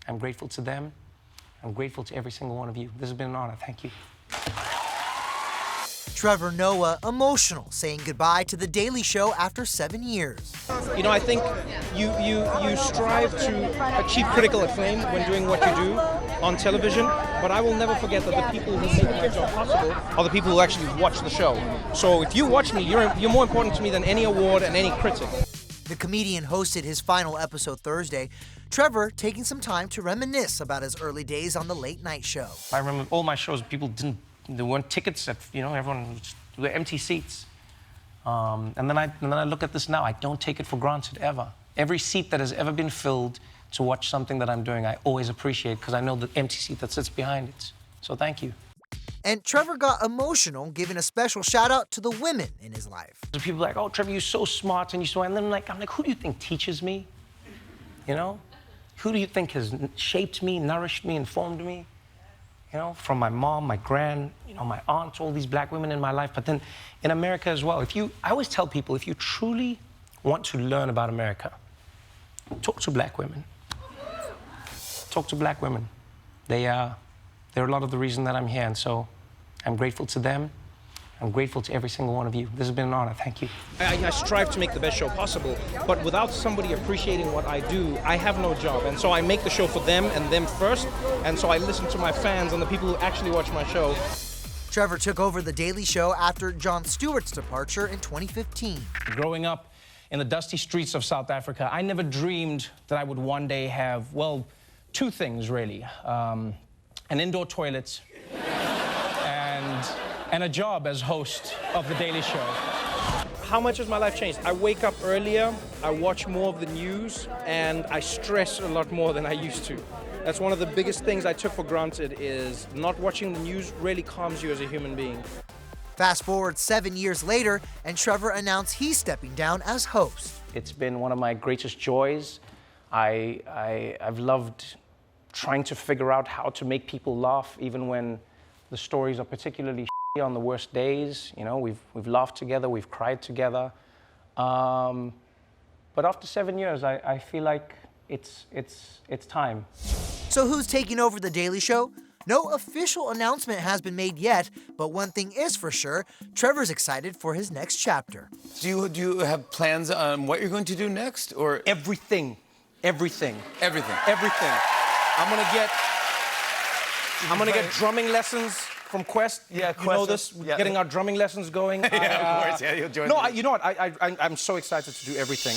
I'm grateful to them. I'm grateful to every single one of you. This has been an honor. Thank you. Trevor Noah emotional, saying goodbye to The Daily Show after 7 years. You know, I think you strive to achieve critical acclaim when doing what you do on television, but I will never forget that the people who make my job possible are the people who actually watch the show. So if you watch me, you're more important to me than any award and any critic. The comedian hosted his final episode Thursday. Trevor taking some time to reminisce about his early days on the late night show. I remember all my shows, there weren't tickets, everyone, there were empty seats. And then I look at this now, I don't take it for granted, ever. Every seat that has ever been filled to watch something that I'm doing, I always appreciate, because I know the empty seat that sits behind it. So thank you. And Trevor got emotional, giving a special shout out to the women in his life. People are like, oh, Trevor, you're so smart, and then I'm like, who do you think teaches me? You know? Who do you think has shaped me, nourished me, informed me? You know, from my mom, my gran, my aunts, all these black women in my life, but then in America as well. I always tell people, if you truly want to learn about America, talk to black women. Talk to black women. They're a lot of the reason that I'm here, and so I'm grateful to them. I'm grateful to every single one of you. This has been an honor. Thank you. I strive to make the best show possible, but without somebody appreciating what I do, I have no job. And so I make the show for them and them first, and so I listen to my fans and the people who actually watch my show. Trevor took over The Daily Show after Jon Stewart's departure in 2015. Growing up in the dusty streets of South Africa, I never dreamed that I would one day have, well, two things, really. An indoor toilet and a job as host of The Daily Show. How much has my life changed? I wake up earlier, I watch more of the news, and I stress a lot more than I used to. That's one of the biggest things I took for granted, is not watching the news really calms you as a human being. Fast forward 7 years later, and Trevor announced he's stepping down as host. It's been one of my greatest joys. I've loved trying to figure out how to make people laugh, even when the stories are particularly on the worst days. We've laughed together, we've cried together. But after 7 years, I feel like it's time. So who's taking over The Daily Show? No official announcement has been made yet, but one thing is for sure, Trevor's excited for his next chapter. Do you have plans on what you're going to do next, or Everything. everything? I'm gonna get drumming lessons from Quest. Yeah, you know Quest. this. Yeah. Getting our drumming lessons going. Yeah, of course. Yeah, you'll join. No, you know what? I'm so excited to do everything.